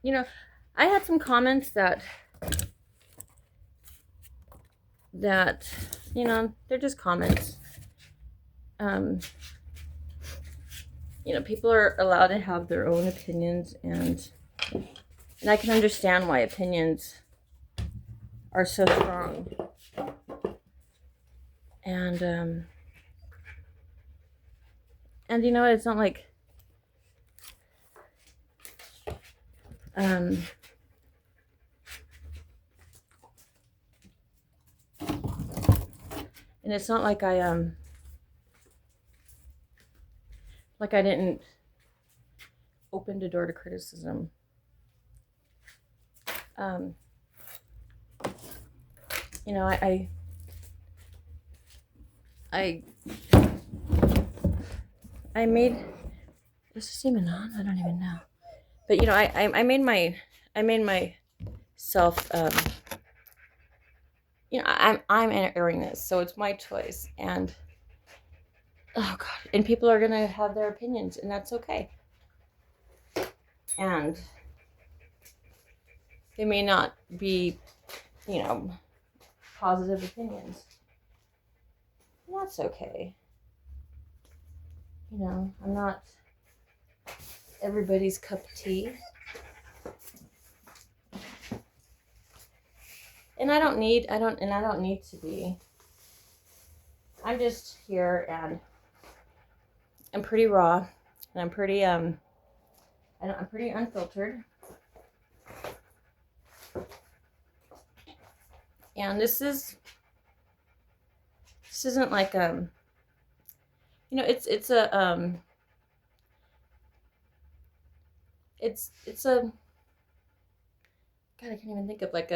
you know, I had some comments that they're just comments. Um, people are allowed to have their own opinions, and I can understand why opinions are so strong. And it's not like um and it's not like I didn't open the door to criticism. um I I made, is this even on? I don't even know. But I made myself I'm airing this, so it's my choice, and oh god, and people are gonna have their opinions, and that's okay. And they may not be, positive opinions. And that's okay. I'm not everybody's cup of tea. And I don't need to be. I'm just here, and I'm pretty raw, and I'm pretty I'm pretty unfiltered. And this isn't like it's a it's a god, I can't even think of like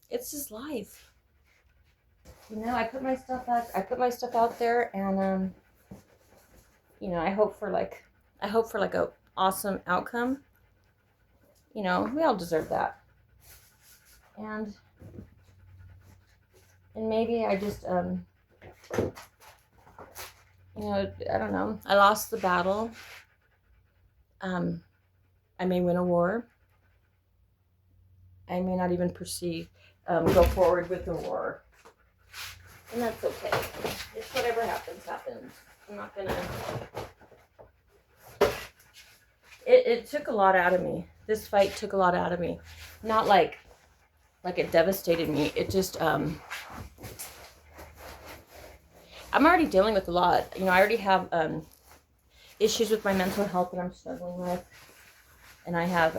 it's just life. I put my stuff out there, and I hope for like a awesome outcome. We all deserve that. And maybe I just I don't know. I lost the battle. I may win a war. I may not even go forward with the war. And that's okay. It's whatever happens, happens. I'm not gonna... It took a lot out of me. This fight took a lot out of me. Not like it devastated me. It just, I'm already dealing with a lot. I already have issues with my mental health that I'm struggling with. And I have,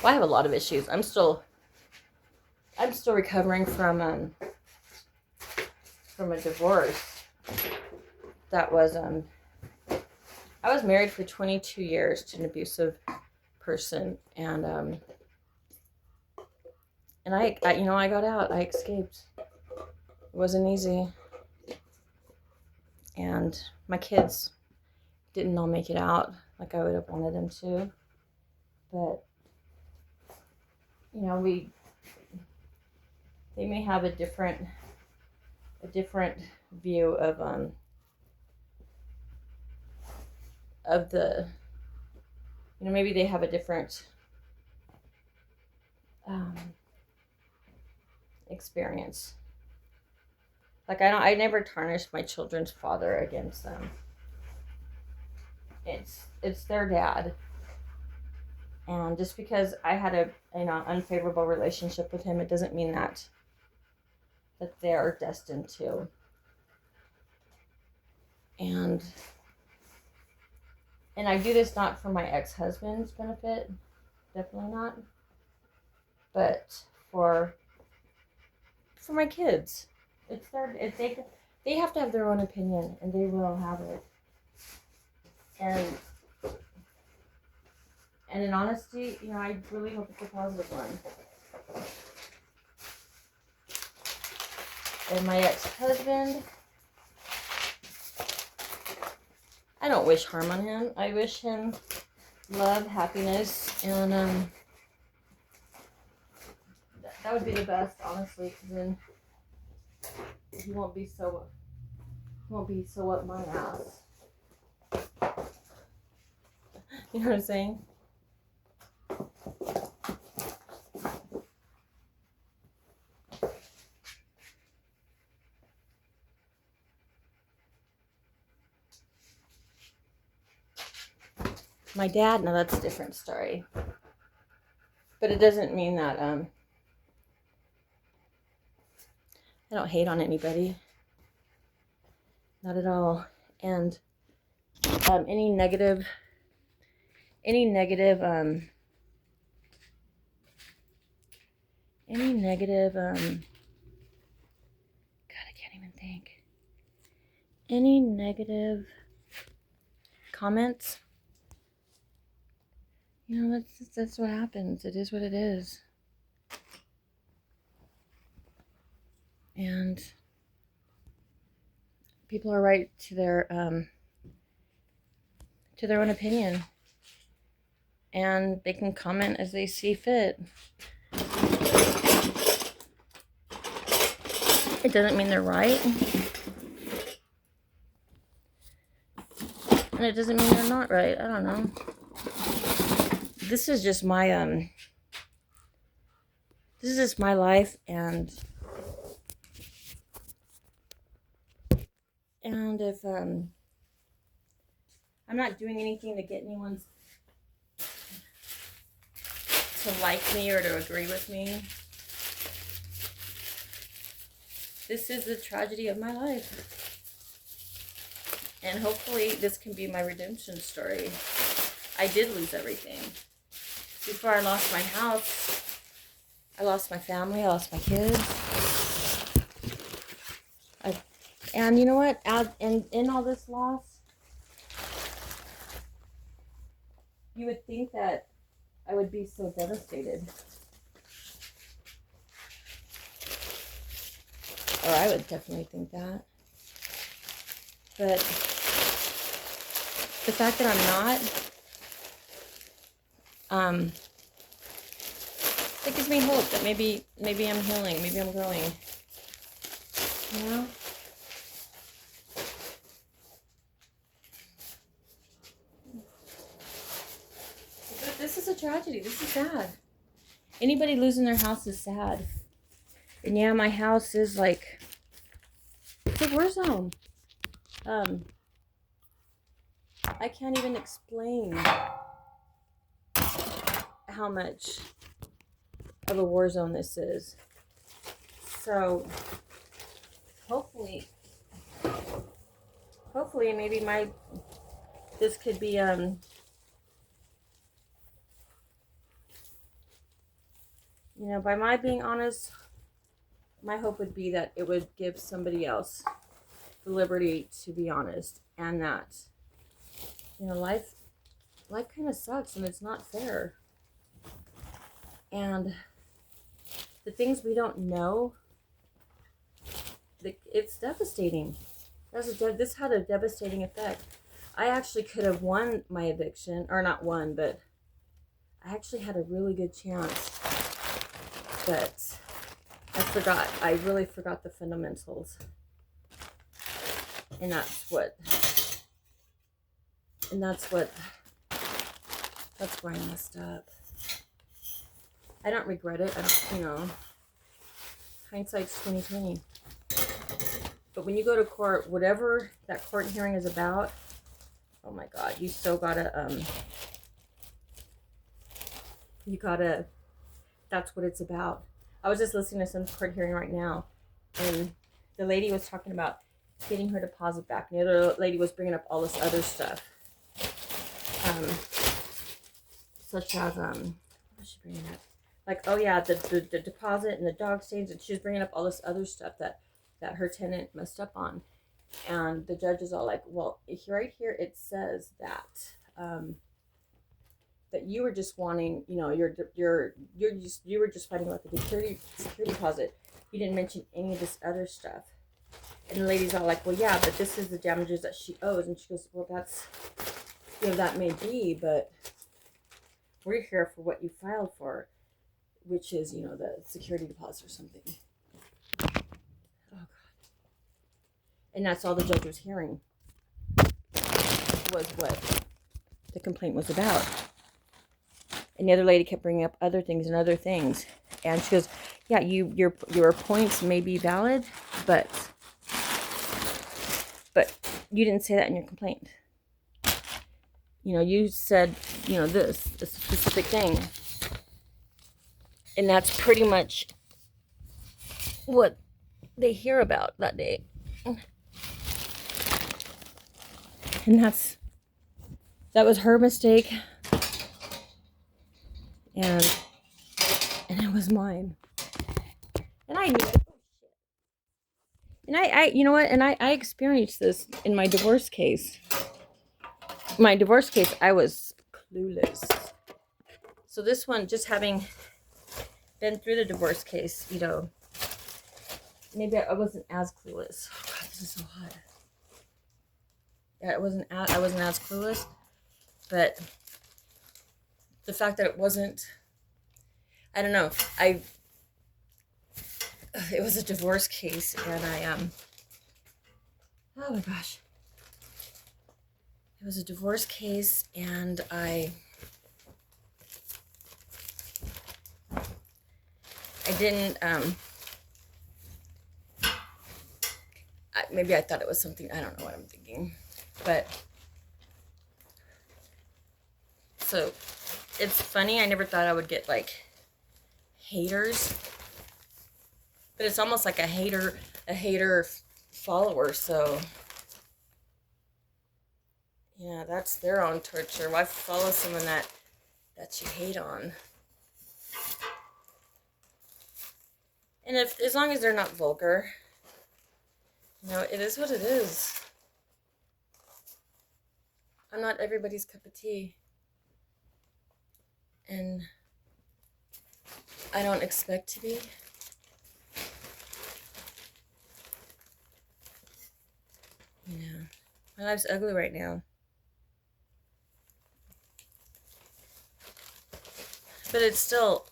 I have a lot of issues. I'm still recovering from a divorce that was I was married for 22 years to an abusive person, and I I got out. I escaped. It wasn't easy, and my kids didn't all make it out like I would have wanted them to, but they may have a different view of the, maybe they have a different experience. Like I never tarnished my children's father against them. It's their dad, and just because I had a unfavorable relationship with him, it doesn't mean that they are destined to. And I do this not for my ex-husband's benefit, definitely not, but for my kids. They have to have their own opinion, and they will have it. And in honesty, I really hope it's a positive one. And my ex-husband, I don't wish harm on him. I wish him love, happiness, and that would be the best, honestly, because then he won't be so up my ass. You know what I'm saying? My dad, now that's a different story. But it doesn't mean that I don't hate on anybody. Not at all. And any negative God, I can't even think. Any negative comments, you know, that's what happens. It is what it is. And people are right to their own opinion, and they can comment as they see fit. It doesn't mean they're right, and it doesn't mean they're not right. I don't know. This is just my life, and if I'm not doing anything to get anyone to like me or to agree with me, this is the tragedy of my life. And hopefully this can be my redemption story. I did lose everything. Before I lost my house, I lost my family, I lost my kids. And you know what? In all this loss, you would think that I would be so devastated. Or I would definitely think that. But the fact that I'm not, it gives me hope that maybe I'm healing, maybe I'm growing. You know? But this is a tragedy. This is sad. Anybody losing their house is sad. And yeah, my house is like, it's a war zone. I can't even explain how much of a war zone this is. So hopefully maybe this could be you know, by my being honest, my hope would be that it would give somebody else the liberty to be honest, and that, you know, life kind of sucks and it's not fair. And the things we don't know, it's devastating. This had a devastating effect. I actually could have won my eviction, or not won, but I actually had a really good chance. But I really forgot the fundamentals. And that's where I messed up. I don't regret it. Hindsight's 2020. But when you go to court, whatever that court hearing is about, oh my God, you still gotta, that's what it's about. I was just listening to some court hearing right now, and the lady was talking about getting her deposit back, and the other lady was bringing up all this other stuff, such as, what was she bringing up? Like, oh yeah, the deposit and the dog stains, and she was bringing up all this other stuff that her tenant messed up on. And the judge is all like, well, right here it says that that you were just wanting, you know, you were just fighting about the security deposit. You didn't mention any of this other stuff. And the lady's all like, well, yeah, but this is the damages that she owes. And she goes, well, that's, you know, that may be, but we're here for what you filed for, which is, you know, the security deposit or something. Oh God. And that's all the judge was hearing, was what the complaint was about. And the other lady kept bringing up other things and other things. And she goes, yeah, your points may be valid, but you didn't say that in your complaint. You know, you said, you know, a specific thing. And that's pretty much what they hear about that day. And that was her mistake. And it was mine. And I knew it. And I you know what? And I experienced this in my divorce case. My divorce case, I was clueless. So this one, just having been through the divorce case, you know, maybe I wasn't as clueless. Oh God, this is so hot. Yeah, I wasn't as clueless, but the fact that it wasn't, I don't know. It was a divorce case, and oh my gosh. It was a divorce case, and I didn't, maybe I thought it was something, I don't know what I'm thinking, but, so, it's funny, I never thought I would get, like, haters, but it's almost like a hater follower, so, yeah, that's their own torture. Why follow someone that you hate on? And as long as they're not vulgar, you know, it is what it is. I'm not everybody's cup of tea. And I don't expect to be. Yeah. My life's ugly right now. But it's still,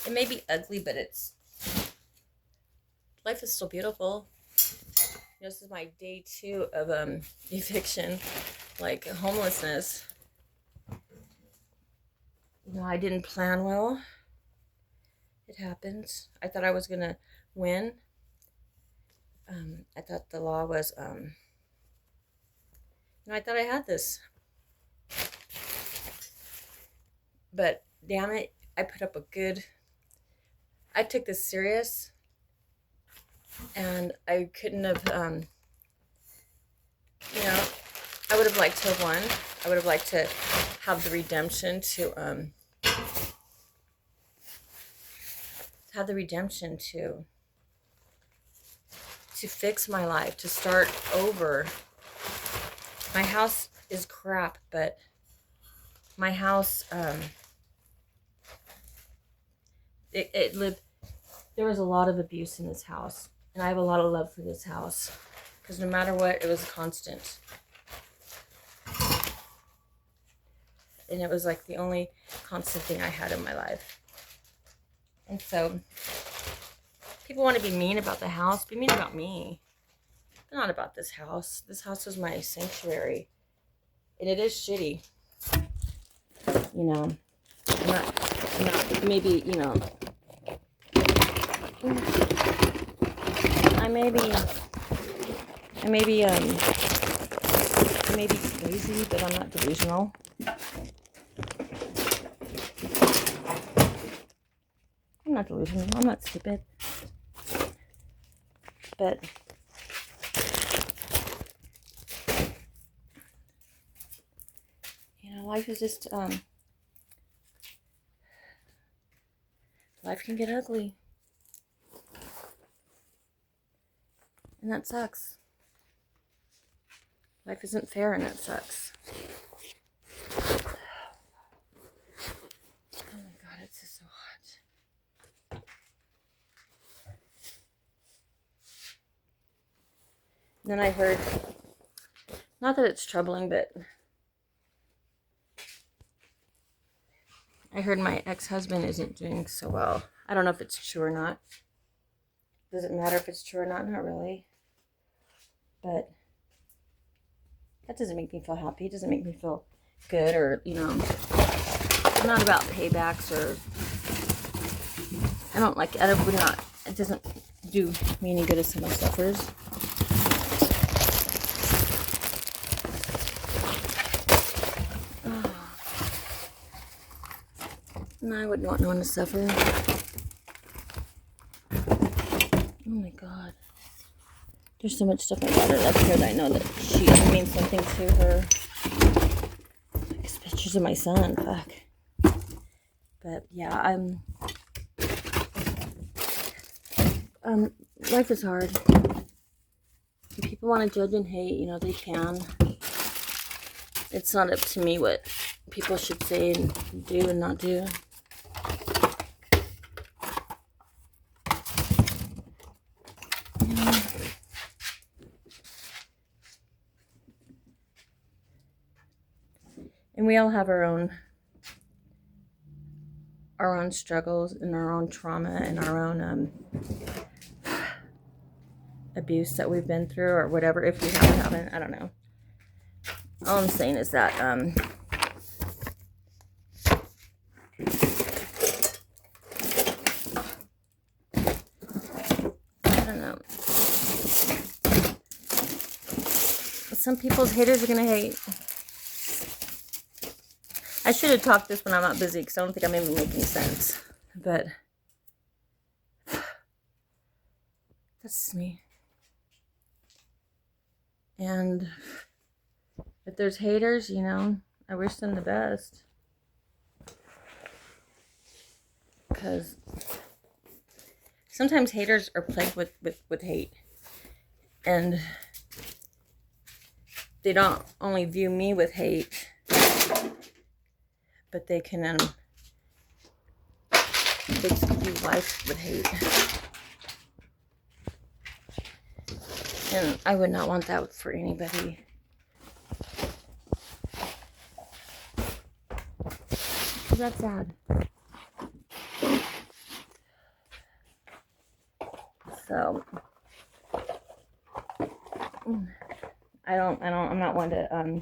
it may be ugly, but life is still beautiful. You know, this is my day 2 of eviction, like homelessness. You know, I didn't plan well. It happens. I thought I was gonna win. I thought the law was, you know, I thought I had this. But damn it, I put up I took this serious, and I couldn't have, you know, I would have liked to have won. I would have liked to have the redemption to fix my life, to start over. My house is crap, but my house, there was a lot of abuse in this house, and I have a lot of love for this house, because no matter what, it was constant. And it was like the only constant thing I had in my life. And so, people want to be mean about the house, be mean about me, but not about this house. This house was my sanctuary, and it is shitty. You know, I'm not, maybe, you know, I may be crazy, but I'm not delusional. I'm not delusional. I'm not stupid. But you know, life is just life can get ugly. And that sucks. Life isn't fair, and it sucks. Oh my God, it's just so hot. And then I heard, not that it's troubling, but I heard my ex-husband isn't doing so well. I don't know if it's true or not. Does it matter if it's true or not? Not really. But That doesn't make me feel happy. It doesn't make me feel good, or, you know, I'm not about paybacks, or I don't like, it doesn't do me any good if someone suffers. No, I wouldn't want no one to suffer. Oh my God. There's so much stuff about her up here that I know that she means something to her. It's pictures of my son. Fuck. But yeah, life is hard. If people want to judge and hate, you know, they can. It's not up to me what people should say and do and not do. And we all have our own struggles and our own trauma and our own abuse that we've been through, or whatever. If we haven't, I don't know. All I'm saying is that I don't know. Some people's haters are gonna hate. I should have talked this when I'm not busy, because I don't think I'm even making sense. But that's me. And if there's haters, you know, I wish them the best. Because sometimes haters are plagued with hate. And they don't only view me with hate, but they can basically view life with hate. And I would not want that for anybody. Because that's sad. So I'm not one to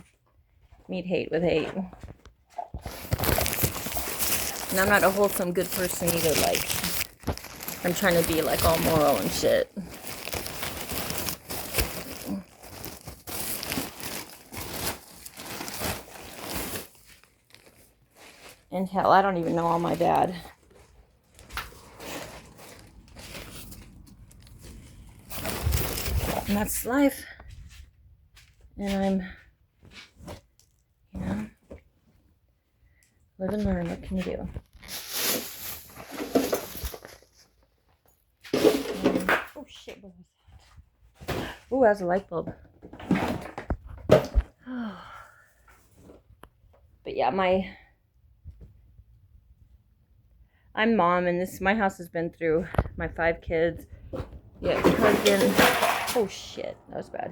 meet hate with hate. And I'm not a wholesome good person either. Like, I'm trying to be like all moral and shit. And hell, I don't even know all my bad. And that's life. And I'm, you know, live and learn. What can you do? Oh shit, what was that? Oh, that was a light bulb. But yeah, I'm mom, and my house has been through my 5 kids. Yeah, husband. Oh shit, that was bad.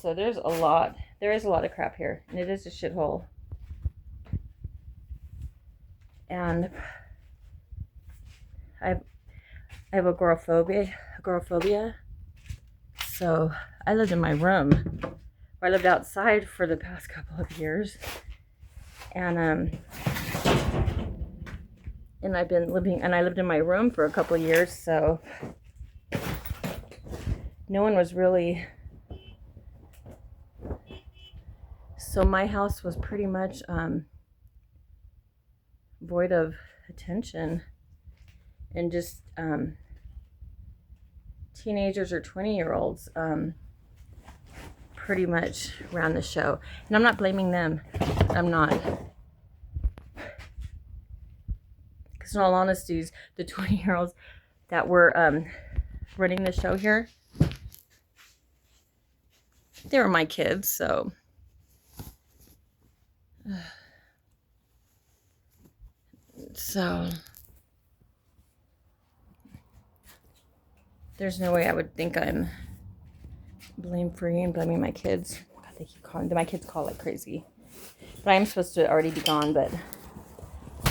So there is a lot of crap here, and it is a shithole. And I have agoraphobia. So I lived in my room. I lived outside for the past couple of years, and I lived in my room for a couple of years. So no one was really. So my house was pretty much void of attention, and just teenagers or 20-year-olds pretty much ran the show. And I'm not blaming them. I'm not. Because in all honesty, the 20-year-olds that were running the show here, they were my kids, so. So there's no way I would think I'm blame-free and blaming my kids. God, my kids call like crazy. But I am supposed to already be gone, but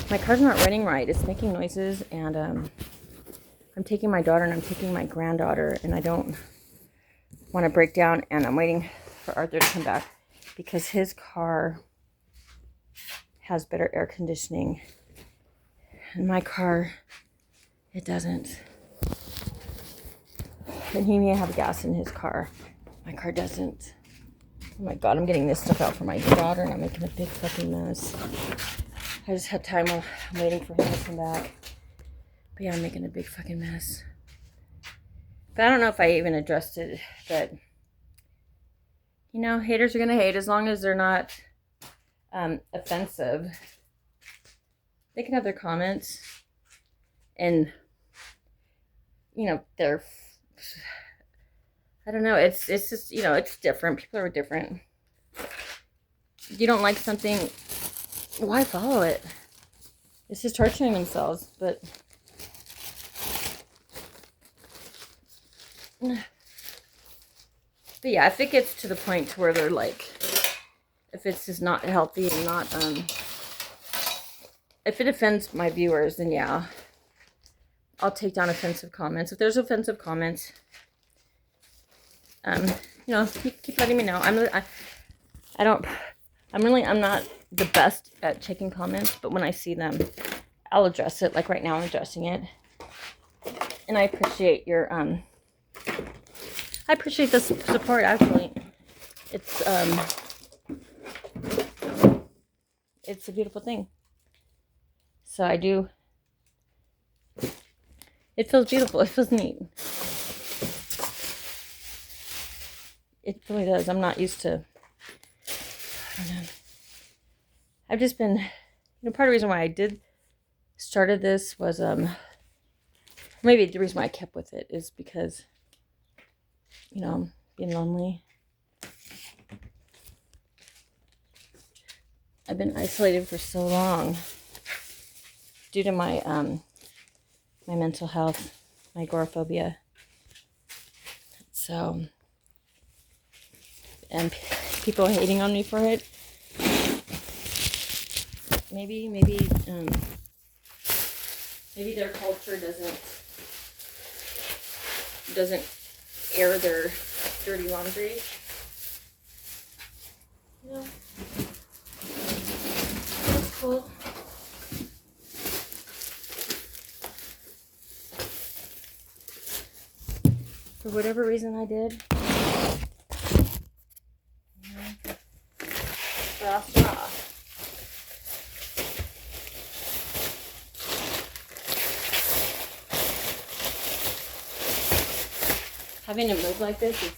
my car's not running right. It's making noises, and I'm taking my daughter and I'm taking my granddaughter, and I don't want to break down, and I'm waiting for Arthur to come back because his car has better air conditioning. And my car, it doesn't. And he may have gas in his car. My car doesn't. Oh my God, I'm getting this stuff out for my daughter and I'm making a big fucking mess. I just had time while I'm waiting for him to come back. But yeah, I'm making a big fucking mess. But I don't know if I even addressed it. But, you know, haters are going to hate as long as they're not offensive. They can have their comments. And, you know, they're... I don't know. It's just, you know, it's different. People are different. You don't like something, why follow it? It's just torturing themselves. But yeah, if it gets to the point to where they're like, if it's just not healthy and not, if it offends my viewers, then yeah, I'll take down offensive comments. If there's offensive comments, you know, keep letting me know. I'm not the best at checking comments, but when I see them, I'll address it. Like right now, I'm addressing it. And I appreciate your, I appreciate the support, actually. It's a beautiful thing. So I do, it feels beautiful. It feels neat. It really does. I'm not used to, I don't know. I've just been, you know, part of the reason why I started this was, maybe the reason why I kept with it is because, you know, being lonely. I've been isolated for so long due to my, my mental health, my agoraphobia. So, and people hating on me for it. Maybe their culture doesn't air their dirty laundry. You know, that's cool. For whatever reason I did. Having to move like this is,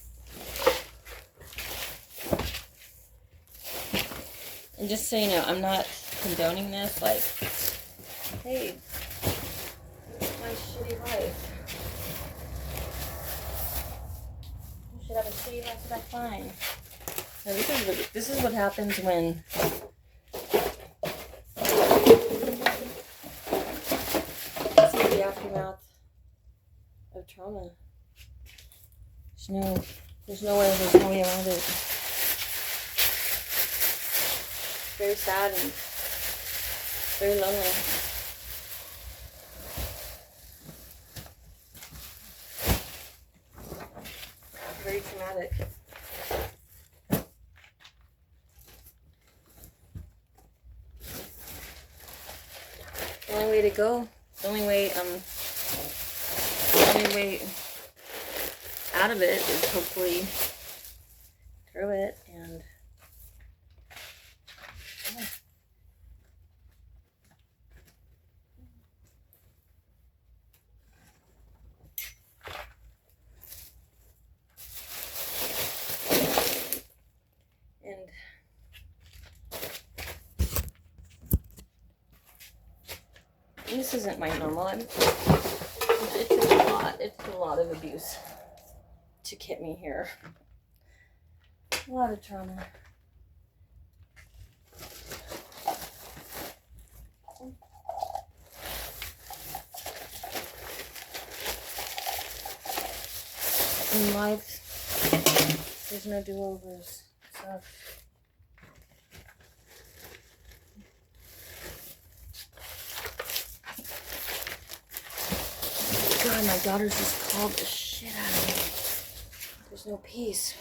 and just so you know, I'm not condoning this, like, hey, my shitty life. You should have a shitty life, so that's fine. Now, this is what happens when see the aftermath of trauma. There's no way around it. Very sad and very lonely. Very traumatic. The only way to go, the only way out of it is hopefully through it and yeah. And this isn't my normal. It took a lot. It took a lot of abuse to get me here. A lot of trauma. In life, there's no do-overs. So God, my daughter's just called the shit out of me. There's no peace.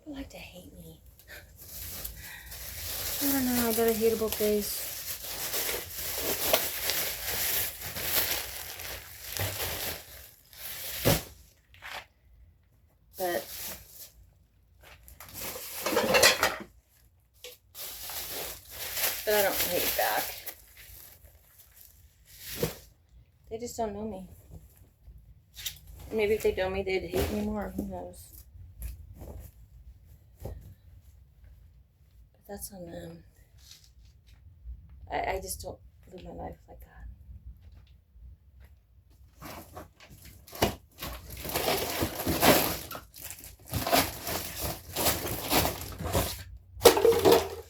People like to hate me. I don't know, I got a hateable face. But I don't hate back. They just don't know me. Maybe if they know me, they'd hate me more. Who knows? But that's on them. I just don't live my life like that.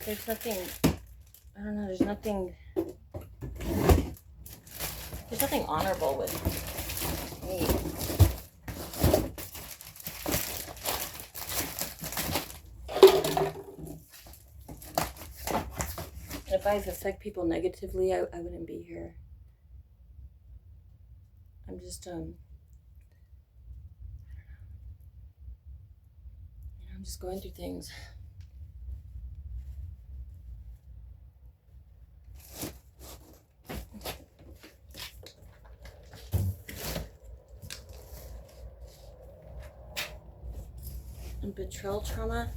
There's nothing, I don't know, there's nothing honorable with me. If I affect people negatively, I wouldn't be here. I'm just, I'm just going through things. And betrayal trauma,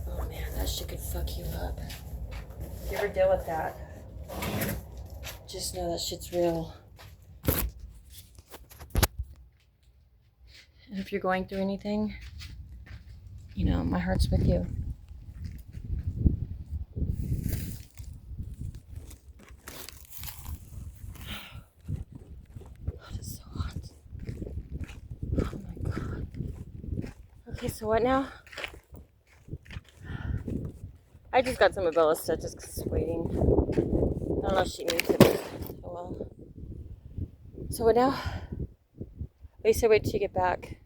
oh man, that shit could fuck you up. If you ever deal with that, just know that shit's real. And if you're going through anything, my heart's with you. It's so hot. Oh my god. Okay, so what now? I just got some of Bella's stuff just because it's waiting. I don't know if she needs it, but oh well. So what now? Oh, you said wait till you get back.